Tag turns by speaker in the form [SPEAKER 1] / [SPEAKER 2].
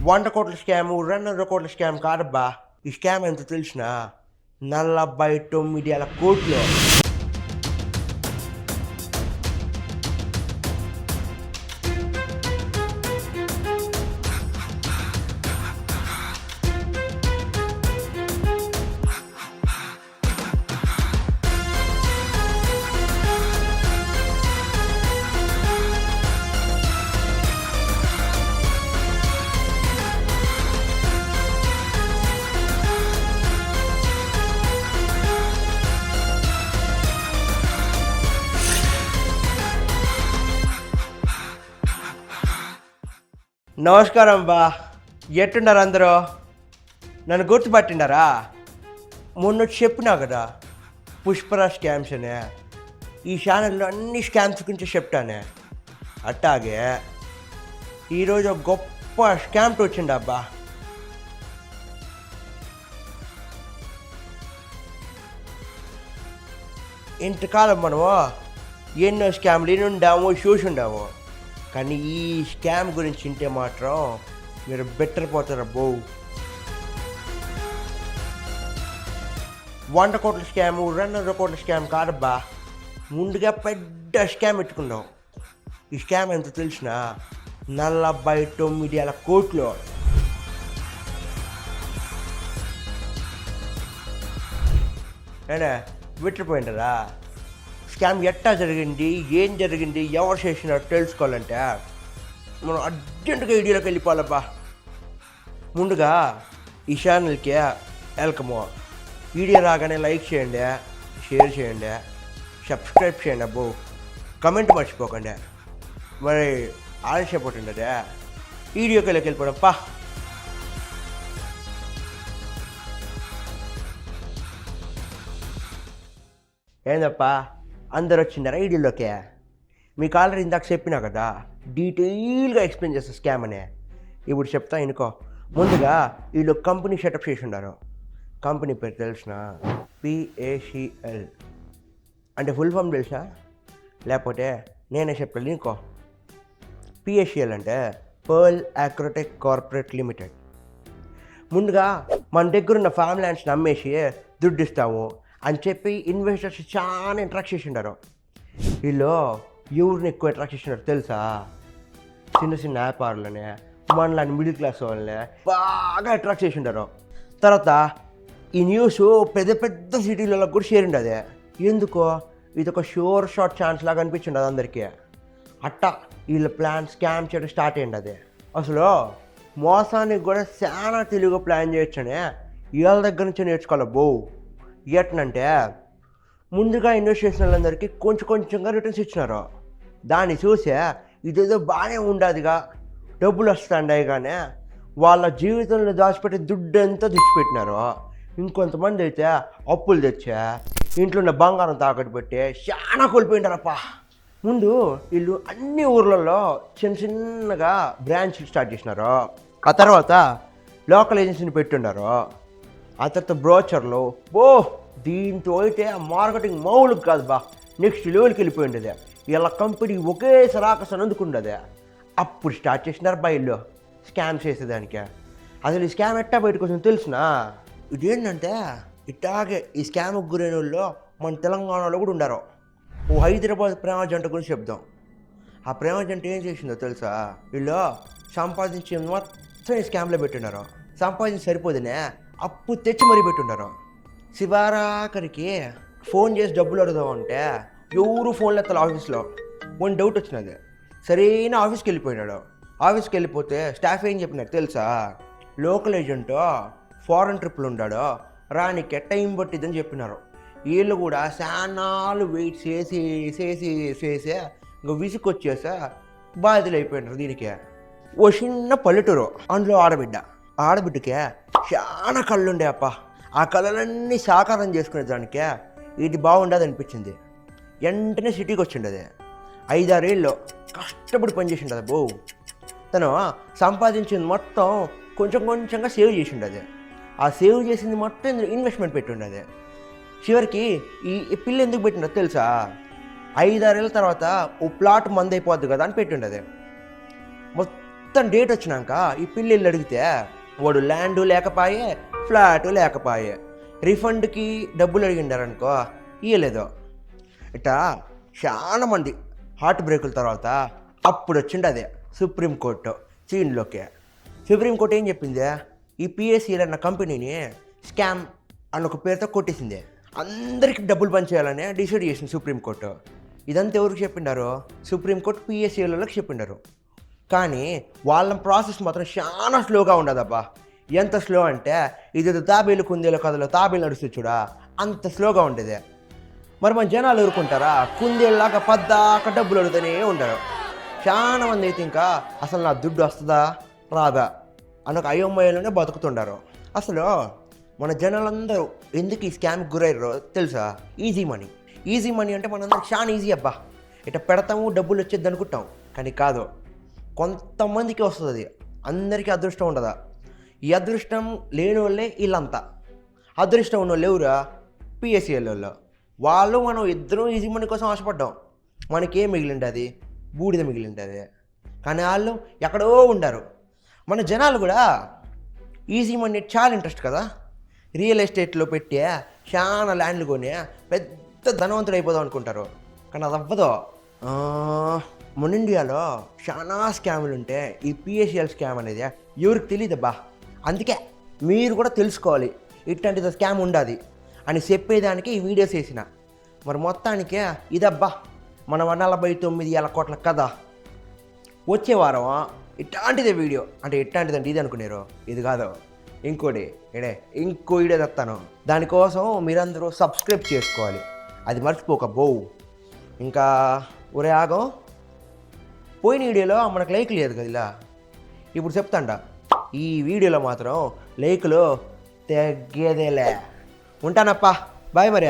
[SPEAKER 1] ₹100 scam, ₹200 scam కాదబ్బా. ఈ scam ఎంత తెలిసినా 49,000 కోట్లు. నమస్కారం బా, ఎట్టున్నారు అందరూ? నన్ను గుర్తుపట్టిండారా? మొన్న చెప్పినా కదా పుష్పరాజ్ స్కామ్స్ అనే. ఈ ఛానల్లో అన్ని స్కామ్స్ గురించి చెప్తానే. అట్టాగే ఈరోజు ఒక గొప్ప స్కామ్ వచ్చిండబ్బా. ఇంతకాలం మనము ఎన్నో స్కామ్లు ఉండాము, చూసుండాము. కానీ ఈ స్కామ్ గురించి వింటే మాత్రం మీరు బెటర్ పోతారు అబ్బో. 100 కోట్ల స్కాము, 200 కోట్ల స్కామ్ కాదబ్బా. ముందుగా పెద్ద స్కామ్ పెట్టుకున్నాం. ఈ స్కామ్ ఎంత తెలిసిన 49,000 కోట్లు. ఏనా విట్టిపోయింటారా? స్కామ్ ఎట్టా జరిగింది, ఏం జరిగింది, ఎవరు చేసినారు తెలుసుకోవాలంటే మనం అర్జెంటుగా వీడియోలోకి వెళ్ళిపోవాలబ్బా. ముందుగా ఈ ఛానల్కి వెల్కము. వీడియో రాగానే లైక్ చేయండి, షేర్ చేయండి, సబ్స్క్రైబ్ చేయండి అబ్బో. కమెంట్ మర్చిపోకండి. మరి ఆలస్యపోతుంది అదే. వీడియోకి వెళ్ళిపోవడప్పా. ఏందప్పా అందరు వచ్చిండారా వీడియోలోకి? మీకు ఆల్రెడీ ఇందాక చెప్పినా కదా, డీటెయిల్గా ఎక్స్ప్లెయిన్ చేస్తా స్కామ్ అనే. ఇప్పుడు చెప్తా ఇనుకో. ముందుగా వీళ్ళు కంపెనీ సెటప్ చేసి ఉన్నారు. కంపెనీ పేరు తెలిసిన PACL అంటే ఫుల్ ఫామ్ తెలుసా? లేకపోతే నేనే చెప్తాను ఇంకో. PACL అంటే పర్ల్ అక్రోటెక్ కార్పొరేట్ లిమిటెడ్. ముందుగా మన దగ్గర ఉన్న ఫామ్ ల్యాండ్స్ని అమ్మేసి దుడ్డు ఇస్తాము అని చెప్పి ఇన్వెస్టర్స్ చాలా అట్రాక్ట్ చేసి ఉన్నారు. వీళ్ళు ఎవరిని ఎక్కువ అట్రాక్ట్ చేసినారు తెలుసా? చిన్న చిన్న వ్యాపారులనే, మనలాంటి మిడిల్ క్లాస్ వాళ్ళనే బాగా అట్రాక్ట్ చేసి ఉంటారు. తర్వాత ఈ న్యూస్ పెద్ద పెద్ద సిటీలలో కూడా షేర్ ఉండదు. ఎందుకో ఇది ఒక షోర్ షార్ట్ ఛాన్స్ లాగా అనిపించిండదు అందరికీ. అట్టా వీళ్ళ ప్లాన్ స్కామ్ చేయడం స్టార్ట్ అయ్యింది. అదే అసలు మోసానికి కూడా చాలా తెలుగు ప్లాన్ చేయొచ్చనే వీళ్ళ దగ్గర నుంచి నేర్చుకోవాలి బో. ఎట్నంటే ముందుగా ఇన్వెస్ట్ చేసిన వాళ్ళందరికీ కొంచెం కొంచెంగా రిటర్న్స్ ఇచ్చినారు. దాన్ని చూసే ఇదేదో బాగానే ఉండదుగా, డబ్బులు వస్తాయి, కానీ వాళ్ళ జీవితంలో దాచిపెట్టే దుడ్డు అంతా తెచ్చిపెట్టినారు. ఇంకొంతమంది అయితే అప్పులు తెచ్చా ఇంట్లో ఉన్న బంగారం తాకట్టు పెట్టి చాలా కోల్పోయింటారప్ప. ముందు వీళ్ళు అన్ని ఊర్లలో చిన్న చిన్నగా బ్రాంచ్లు స్టార్ట్ చేసినారు. ఆ తర్వాత లోకల్ ఏజెన్సీని పెట్టున్నారు. ఆ తర్వాత బ్రోచర్లు. దీంతో అయితే మార్కెటింగ్ మామూలుగా కాదు బా, నెక్స్ట్ లెవెల్కి వెళ్ళిపోయింది. ఇలా కంపెనీ ఒకేసారి ఆకర్షణ అందుకుండదు. అప్పుడు స్టార్ట్ చేసినారు బయలు స్కామ్ చేసేదానికి. అసలు ఈ స్కామ్ ఎట్టా బయటకు వచ్చిందో తెలిసినా? ఇదేంటంటే ఇట్టాగే ఈ స్కామ్కి గురైన వాళ్ళు మన తెలంగాణలో కూడా ఉండారు. ఓ హైదరాబాద్ ప్రేమ జంట గురించి చెప్దాం. ఆ ప్రేమ జంట ఏం చేసిందో తెలుసా? వీళ్ళు సంపాదించి మొత్తం ఈ స్కామ్లో పెట్టున్నారు. సంపాదించి సరిపోదనే అప్పు తెచ్చి మరీ పెట్టున్నారు. శివారాఖరికి ఫోన్ చేసి డబ్బులు అడుగుదామంటే ఎవరు ఫోన్లో ఎత్తాలి. ఆఫీస్లో వన్ డౌట్ వచ్చినది. సరైన ఆఫీస్కి వెళ్ళిపోయినాడు. ఆఫీస్కి వెళ్ళిపోతే స్టాఫ్ ఏం చెప్పినారు తెలుసా? లోకల్ ఏజెంట్ ఫారెన్ ట్రిప్లు ఉన్నాడు, రానికి టైం పట్టిద్దని చెప్పినారు. వీళ్ళు కూడా శానాలు వెయిట్ చేసి చేసి చేసి ఇంకా విసుకొచ్చేసా బాధ్యతలు అయిపోయినారు. దీనికి ఓ చిన్న పల్లెటూరు, అందులో ఆడబిడ్డకి చాలా కళ్ళు ఉండే అప్ప. ఆ కళలన్నీ సాకారం చేసుకునే దానికే ఇది బాగుండదు అనిపించింది. వెంటనే సిటీకి వచ్చిండది. 5-6 ఏళ్ళు కష్టపడి పనిచేసిండదు బో. తను సంపాదించింది మొత్తం కొంచెం కొంచెంగా సేవ్ చేసిండది. ఆ సేవ్ చేసింది మొత్తం ఇన్వెస్ట్మెంట్ పెట్టుండది. చివరికి ఈ పిల్ల ఎందుకు పెట్టిండదు తెలుసా? 5-6 ఏళ్ళ తర్వాత ఓ ప్లాట్ మందైపోద్ది కదా అని పెట్టుండది. మొత్తం డేట్ వచ్చినాక ఈ పిల్లలు అడిగితే వాడు ల్యాండు లేకపాయే, ఫ్లాటు లేకపాయే, రిఫండ్కి డబ్బులు అడిగిండారనుకో ఇయ్యలేదు. ఇట్లా చాలా మంది హార్ట్ బ్రేకుల తర్వాత అప్పుడు వచ్చిండు అదే సుప్రీంకోర్టు చీన్లోకి. సుప్రీంకోర్టు ఏం చెప్పింది, ఈ పిఎస్సిఎల్ అన్న కంపెనీని స్కామ్ అన్న ఒక పేరుతో కొట్టేసింది. అందరికీ డబ్బులు పంచేయాలని డిసైడ్ చేసింది సుప్రీంకోర్టు. ఇదంతా ఎవరికి చెప్పిండారు, సుప్రీంకోర్టు పిఎస్సిఎల్లోకి చెప్పిండారు. కానీ వాళ్ళ ప్రాసెస్ మాత్రం చాలా స్లోగా ఉండదబ్బా. ఎంత స్లో అంటే ఇది తాబేలు కుందేలు కథలో తాబేలు నడుస్తుంది చూడా, అంత స్లోగా ఉండేది. మరి మన జనాలు ఊరుకుంటారా, కుందేళ్ళలాగా పద్దాక డబ్బులు అడుగుతూనే ఉండరు. చాలా మంది అయితే ఇంకా అసలు నా దుడ్డు వస్తుందా రాదా అని ఒక అయోమయంలోనే బతుకుతుండారు. అసలు మన జనాలందరూ ఎందుకు ఈ స్కామ్కి గురయ్యారో తెలుసా? Easy money. ఈజీ మనీ అంటే మనందరికి చాలా ఈజీ అబ్బా, ఇట్లా పెడతాము డబ్బులు వచ్చేది అనుకుంటాం. కానీ కాదు, కొంతమందికి వస్తుంది అది, అందరికీ అదృష్టం ఉండదా. ఈ అదృష్టం లేని వాళ్ళే వీళ్ళంతా. అదృష్టం ఉన్న వాళ్ళు ఎవరా, పిఎస్సిఎల్ వాళ్ళు. మనం ఇద్దరం ఈజీ మనీ కోసం ఆశపడ్డాం, మనకేం మిగిలిండది, బూడిద మిగిలిండది. కానీ వాళ్ళు ఎక్కడో ఉండారు. మన జనాలు కూడా ఈజీ మనీ చాలా ఇంట్రెస్ట్ కదా, రియల్ ఎస్టేట్లో పెట్టే చాలా ల్యాండ్లు కొని పెద్ద ధనవంతుడు అయిపోదాం అనుకుంటారు. కానీ అది అవ్వదు. మన ఇండియాలో చాలా స్కాములు ఉంటే ఈ పిఎస్సిఎల్ స్కామ్ అనేది ఎవరికి తెలియదబ్బా. అందుకే మీరు కూడా తెలుసుకోవాలి, ఇట్లాంటిది స్కామ్ ఉండదు అని చెప్పేదానికి ఈ వీడియోస్ వేసిన. మరి మొత్తానికే ఇదబ్బా మన 149 కోట్ల కథ. వచ్చే వారం ఇట్లాంటిదే వీడియో, అంటే ఎట్లాంటిదంటే ఇది అనుకునేరు, ఇది కాదు ఇంకోటి ఇంకో వీడియో తెస్తాను. దానికోసం మీరందరూ సబ్స్క్రైబ్ చేసుకోవాలి, అది మర్చిపోక ఇంకా ఒరే ఆగం, పోయిన వీడియోలో మనకు లైక్ లేదు కదా, ఇలా ఇప్పుడు చెప్తాండ ఈ వీడియోలో మాత్రం లైకులు తగ్గేదేలే. ఉంటానప్పా, బాయ్ మరి.